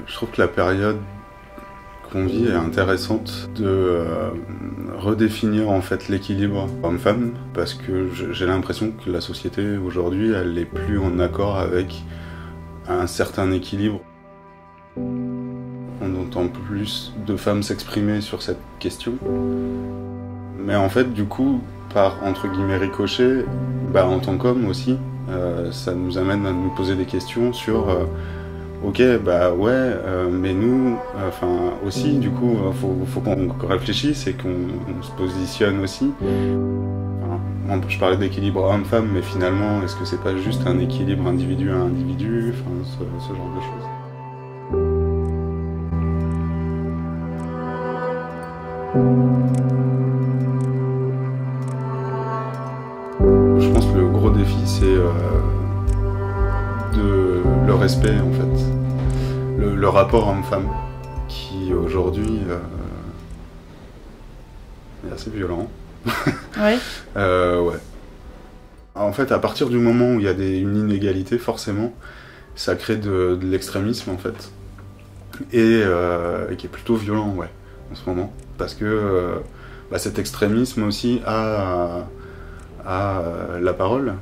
Je trouve que la période qu'on vit est intéressante de redéfinir en fait l'équilibre homme-femme, parce que j'ai l'impression que la société aujourd'hui elle n'est plus en accord avec un certain équilibre. On entend plus de femmes s'exprimer sur cette question, mais en fait du coup par entre guillemets ricochet, en tant qu'homme aussi, ça nous amène à nous poser des questions sur ok, mais nous, aussi, du coup, faut qu'on réfléchisse et qu'on se positionne aussi. Je parlais d'équilibre homme-femme, mais finalement, est-ce que c'est pas juste un équilibre individu à individu, ce genre de choses. Je pense que le gros défi, c'est le respect, en fait. Le rapport homme-femme, qui aujourd'hui est assez violent. Ouais. Ouais. En fait, à partir du moment où il y a une inégalité, forcément, ça crée de l'extrémisme, en fait. Et qui est plutôt violent, ouais, en ce moment. Parce que cet extrémisme aussi a la parole.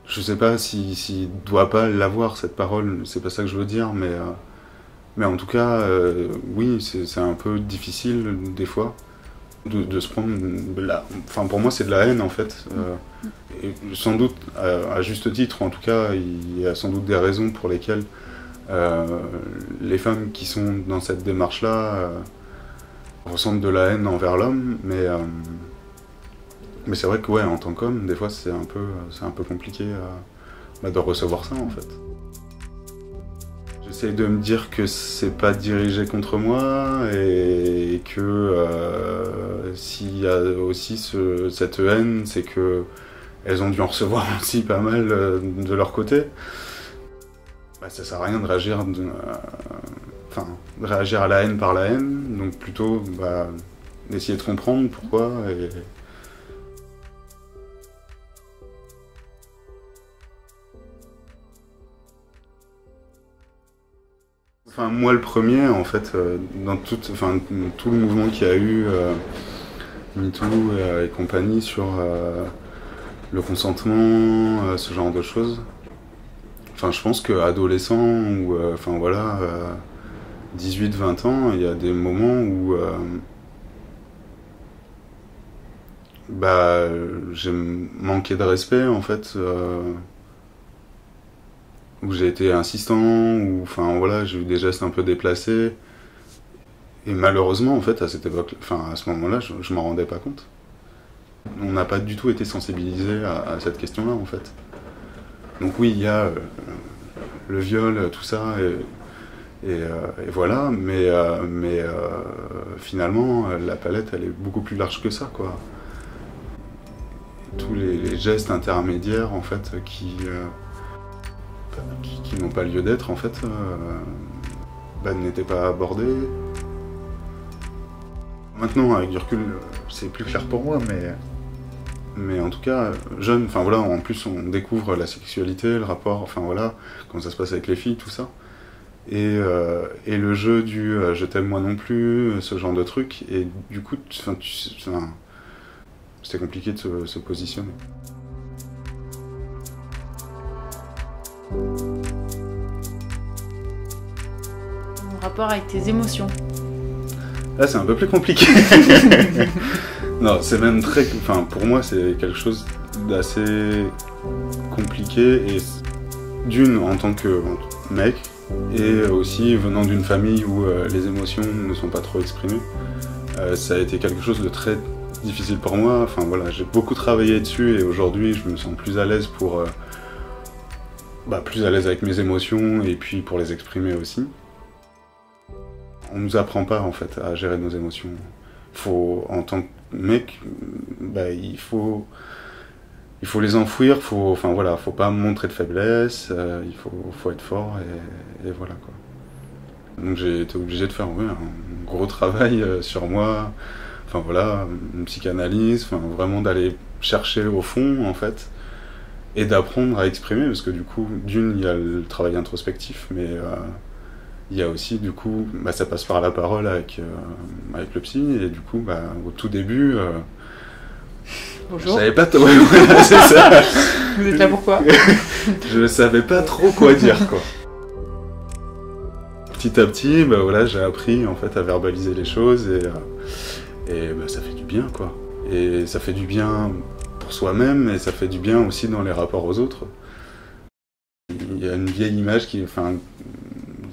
Je sais pas s'il doit pas l'avoir, cette parole, c'est pas ça que je veux dire, mais en tout cas, oui, c'est un peu difficile, des fois, de se prendre... pour moi, c'est de la haine, en fait. Et sans doute, à juste titre, en tout cas, il y a sans doute des raisons pour lesquelles les femmes qui sont dans cette démarche-là ressentent de la haine envers l'homme, mais c'est vrai que ouais, en tant qu'homme, des fois c'est un peu compliqué de recevoir ça en fait. J'essaye de me dire que c'est pas dirigé contre moi et que s'il y a aussi cette haine, c'est que elles ont dû en recevoir aussi pas mal de leur côté. Ça sert à rien de réagir de réagir à la haine par la haine, donc plutôt d'essayer de comprendre pourquoi. Moi le premier, en fait, dans tout le mouvement qu'il y a eu, MeToo et compagnie, sur le consentement, ce genre de choses. Je pense qu'adolescent ou 18-20 ans, il y a des moments où j'ai manqué de respect en fait, où j'ai été insistant, où j'ai eu des gestes un peu déplacés. Et malheureusement en fait à cette époque, à ce moment-là, je m'en rendais pas compte. On n'a pas du tout été sensibilisé à cette question-là en fait. Donc oui, il y a le viol, tout ça, et voilà, mais finalement, la palette, elle est beaucoup plus large que ça, quoi. Tous les gestes intermédiaires, en fait, qui n'ont pas lieu d'être, en fait, n'étaient pas abordés. Maintenant, avec du recul, c'est plus clair pour moi, mais en tout cas, jeune, en plus on découvre la sexualité, le rapport, comment ça se passe avec les filles, tout ça. Et le jeu du je t'aime moi non plus, ce genre de truc, et du coup, c'était compliqué de se positionner. Mon rapport avec tes émotions. Là, c'est un peu plus compliqué. Non, c'est même très... pour moi, c'est quelque chose d'assez compliqué, et d'une, en tant que mec, et aussi venant d'une famille où les émotions ne sont pas trop exprimées, ça a été quelque chose de très difficile pour moi. J'ai beaucoup travaillé dessus, et aujourd'hui, je me sens plus à l'aise plus à l'aise avec mes émotions, et puis pour les exprimer aussi. On nous apprend pas, en fait, à gérer nos émotions. En tant que mec, il faut les enfouir, faut pas montrer de faiblesse, il faut être fort, et voilà, quoi. Donc j'ai été obligé de faire un gros travail sur moi, une psychanalyse, vraiment d'aller chercher au fond, en fait, et d'apprendre à exprimer, parce que du coup, d'une, il y a le travail introspectif, mais il y a aussi, du coup, ça passe par la parole avec le psy, et du coup, au tout début, Bonjour. je savais pas ouais, voilà, c'est ça. Vous êtes là pourquoi? Je savais pas trop quoi dire, quoi. Petit à petit, voilà, j'ai appris en fait à verbaliser les choses, et ça fait du bien, quoi. Et ça fait du bien pour soi-même, et ça fait du bien aussi dans les rapports aux autres. Il y a une vieille image qui, enfin,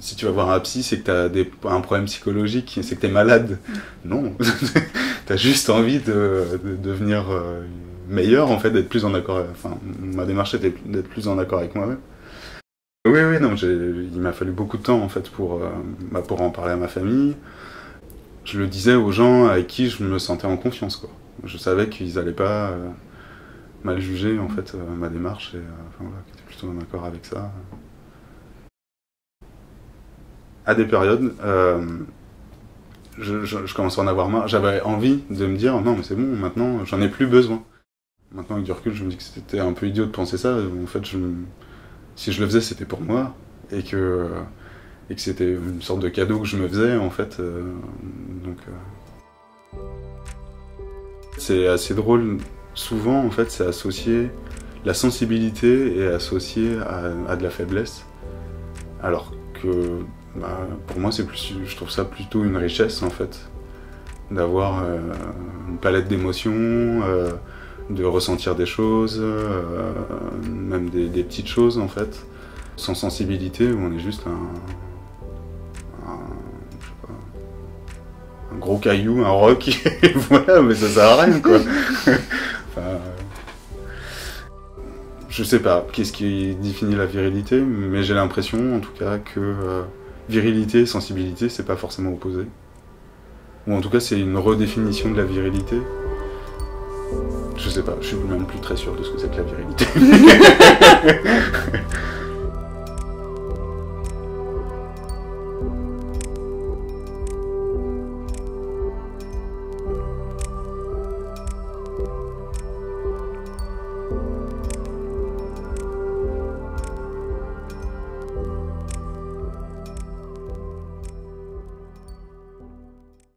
si tu vas voir un psy, c'est que t'as un problème psychologique, c'est que t'es malade. Non, t'as juste envie de devenir meilleur, en fait, d'être plus en accord. Enfin, ma démarche était d'être plus en accord avec moi-même. Oui, non, il m'a fallu beaucoup de temps, en fait, pour en parler à ma famille. Je le disais aux gens avec qui je me sentais en confiance, quoi. Je savais qu'ils allaient pas mal juger, en fait, ma démarche, et voilà, qu'ils étaient plutôt en accord avec ça. À des périodes, je commençais à en avoir marre. J'avais envie de me dire, non, mais c'est bon, maintenant, j'en ai plus besoin. Maintenant, avec du recul, je me dis que c'était un peu idiot de penser ça. En fait, si je le faisais, c'était pour moi, et que c'était une sorte de cadeau que je me faisais, en fait. C'est assez drôle. Souvent, en fait, c'est associé... La sensibilité est associée à de la faiblesse. Alors que, pour moi, je trouve ça plutôt une richesse, en fait. D'avoir une palette d'émotions, de ressentir des choses, même des petites choses, en fait. Sans sensibilité, où on est juste un gros caillou, un roc, et voilà, mais ça sert à rien, quoi. Enfin, je sais pas qu'est-ce qui définit la virilité, mais j'ai l'impression, en tout cas, que virilité et sensibilité, c'est pas forcément opposé. Ou en tout cas, c'est une redéfinition de la virilité. Je sais pas, je suis même plus très sûr de ce que c'est que la virilité.